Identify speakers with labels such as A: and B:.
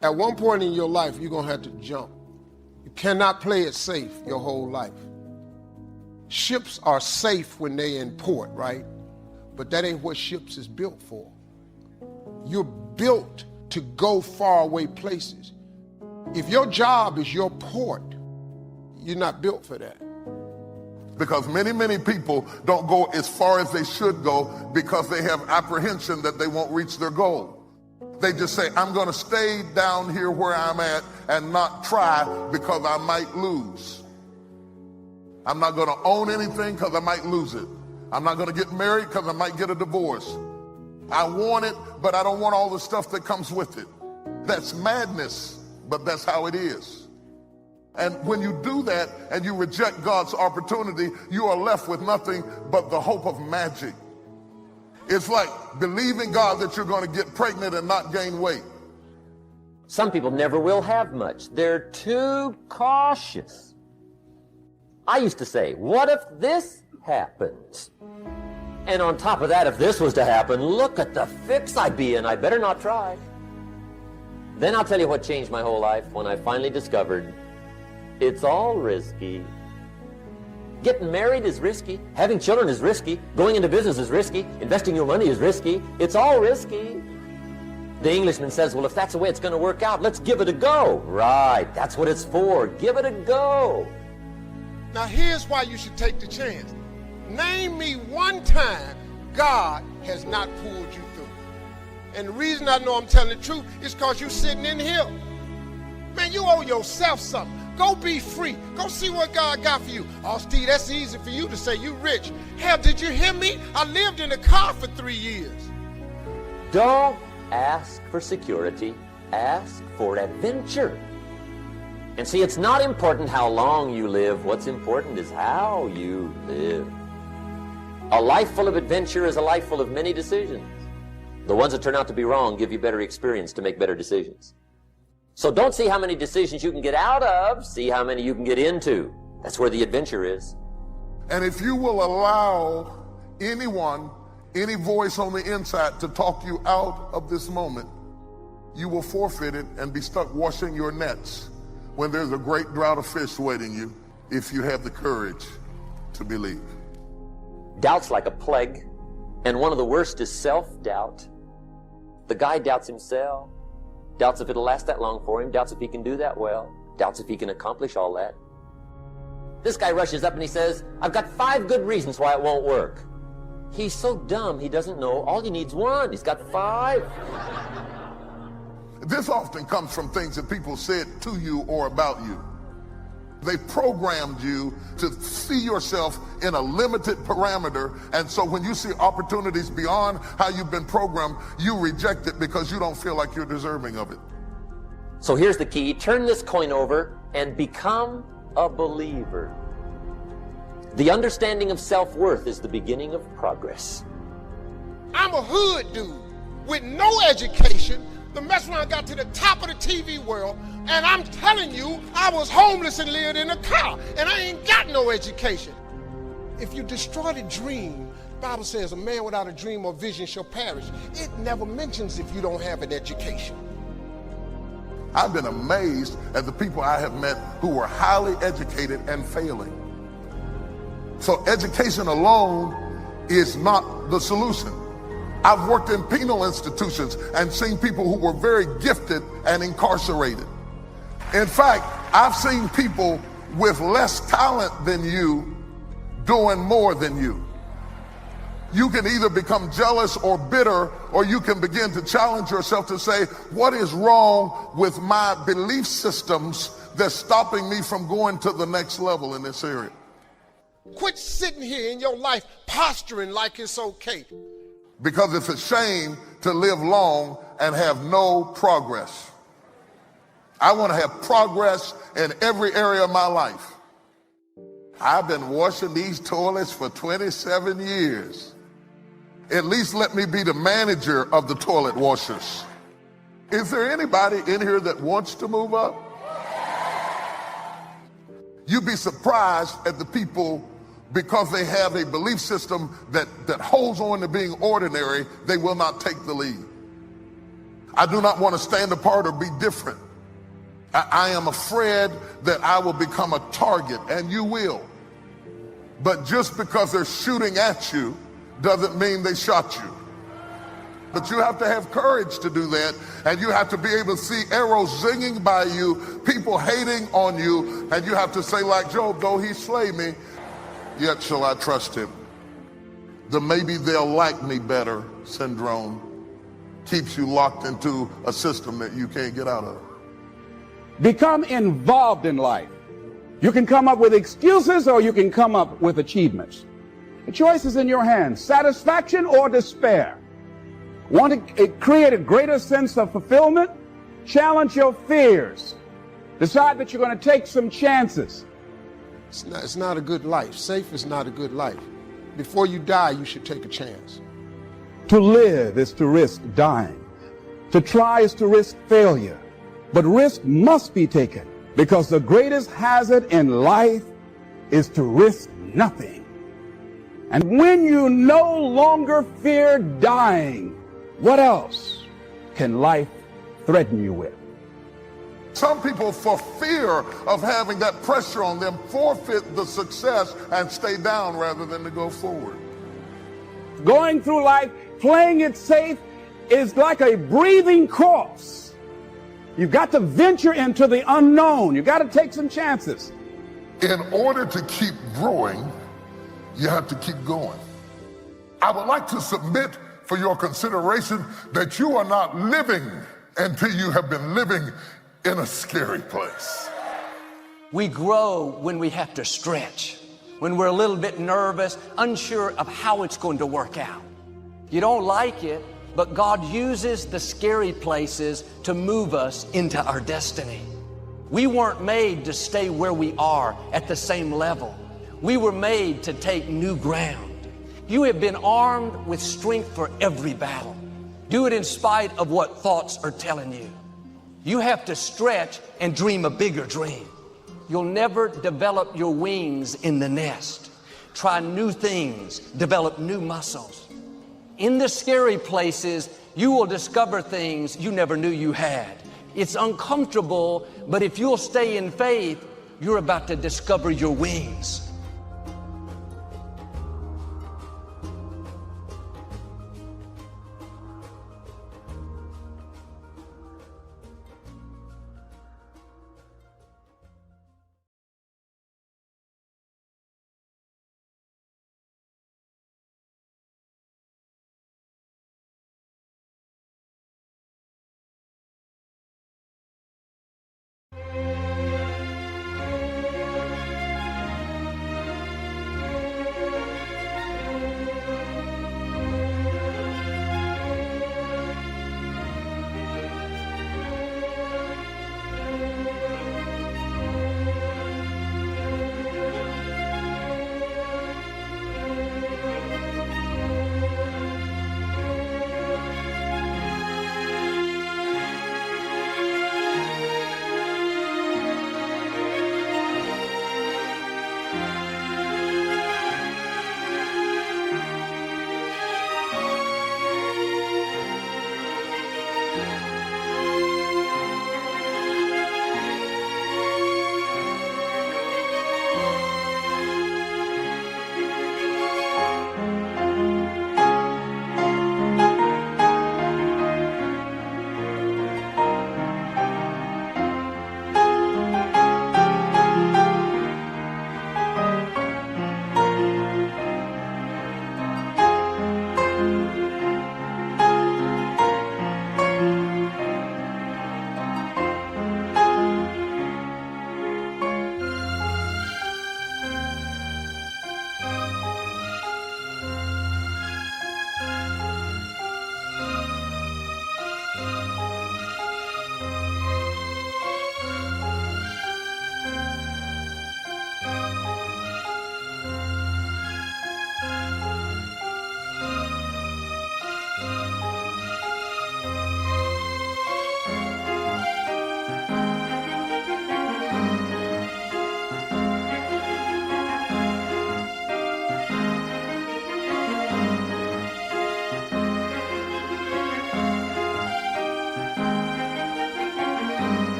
A: At one point in your life, you're going to have to jump. You cannot play it safe your whole life. Ships are safe when they're in port, right? But that ain't what ships is built for. You're built to go far away places. If your job is your port, you're not built for that.
B: Because many people don't go as far as they should go because they have apprehension that they won't reach their goal. They just say, I'm going to stay down here where I'm at and not try because I might lose. I'm not going to own anything because I might lose it. I'm not going to get married because I might get a divorce. I want it, but I don't want all the stuff that comes with it. That's madness, but that's how it is. And when you do that and you reject God's opportunity, you are left with nothing but the hope of magic. It's like believing God that you're going to get pregnant and not gain weight.
C: Some people never will have much. They're too cautious. I used to say, what if this happens? And on top of that, if this was to happen, look at the fix I'd be in. I better not try. Then I'll tell you what changed my whole life when I finally discovered it's all risky. Getting married is risky. Having children is risky. Going into business is risky. Investing your money is risky. It's all risky. The Englishman says, well, if that's the way it's going to work out, let's give it a go. Right, that's what it's for. Give it a go.
A: Now here's why you should take the chance. Name me one time God has not pulled you through. And the reason I know I'm telling the truth is because you're sitting in here. Man, you owe yourself something. Go be free. Go see what God got for you. Oh, Steve, that's easy for you to say. You rich. Hell, did you hear me? I lived in a car for 3 years.
C: Don't ask for security. Ask for adventure. And see, it's not important how long you live. What's important is how you live. A life full of adventure is a life full of many decisions. The ones that turn out to be wrong give you better experience to make better decisions. So don't see how many decisions you can get out of, see how many you can get into. That's where the adventure is.
B: And if you will allow anyone, any voice on the inside to talk you out of this moment, you will forfeit it and be stuck washing your nets when there's a great drought of fish waiting you if you have the courage to believe.
C: Doubt's like a plague, and one of the worst is self-doubt. The guy doubts himself. Doubts if it'll last that long for him. Doubts if he can do that well. Doubts if he can accomplish all that. This guy rushes up and he says, I've got 5 good reasons why it won't work. He's so dumb he doesn't know all he needs 1. He's got 5.
B: This often comes from things that people said to you or about you. They programmed you to see yourself in a limited parameter, and so when you see opportunities beyond how you've been programmed, you reject it because you don't feel like you're deserving of it.
C: So here's the key. Turn this coin over and become a believer. The understanding of self-worth is the beginning of progress.
A: I'm a hood dude with no education. The mess around got to the top of the TV world, and I'm telling you, I was homeless and lived in a car, and I ain't got no education. If you destroy the dream, the Bible says a man without a dream or vision shall perish. It never mentions if you don't have an education.
B: I've been amazed at the people I have met who were highly educated and failing. So education alone is not the solution. I've worked in penal institutions and seen people who were very gifted and incarcerated. In fact, I've seen people with less talent than you doing more than you. You can either become jealous or bitter, or you can begin to challenge yourself to say, what is wrong with my belief systems that's stopping me from going to the next level in this area?
A: Quit sitting here in your life posturing like it's okay.
B: Because it's a shame to live long and have no progress. I want to have progress in every area of my life. I've been washing these toilets for 27 years. At least let me be the manager of the toilet washers. Is there anybody in here that wants to move up? You'd be surprised at the people, because they have a belief system that holds on to being ordinary, they will not take the lead. I do not want to stand apart or be different. I am afraid that I will become a target, and you will. But just because they're shooting at you doesn't mean they shot you. But you have to have courage to do that, and you have to be able to see arrows zinging by you, people hating on you, and you have to say like Job, though he slay me, yet shall I trust him. The maybe they'll like me better syndrome keeps you locked into a system that you can't get out of.
D: Become involved in life. You can come up with excuses or you can come up with achievements. The choice is in your hands, satisfaction or despair. Want to create a greater sense of fulfillment? Challenge your fears. Decide that you're going to take some chances.
A: It's not a good life. Safe is not a good life. Before you die, you should take a chance.
D: To live is to risk dying. To try is to risk failure. But risk must be taken, because the greatest hazard in life is to risk nothing. And when you no longer fear dying, what else can life threaten you with?
B: Some people, for fear of having that pressure on them, forfeit the success and stay down rather than to go forward.
D: Going through life, playing it safe, is like a breathing corpse. You've got to venture into the unknown. You've got to take some chances.
B: In order to keep growing, you have to keep going. I would like to submit for your consideration that you are not living until you have been living in a scary place.
E: We grow when we have to stretch, when we're a little bit nervous, unsure of how it's going to work out. You don't like it, but God uses the scary places to move us into our destiny. We weren't made to stay where we are at the same level. We were made to take new ground. You have been armed with strength for every battle. Do it in spite of what thoughts are telling you. You have to stretch and dream a bigger dream. You'll never develop your wings in the nest. Try new things, develop new muscles. In the scary places, you will discover things you never knew you had. It's uncomfortable, but if you'll stay in faith, you're about to discover your wings.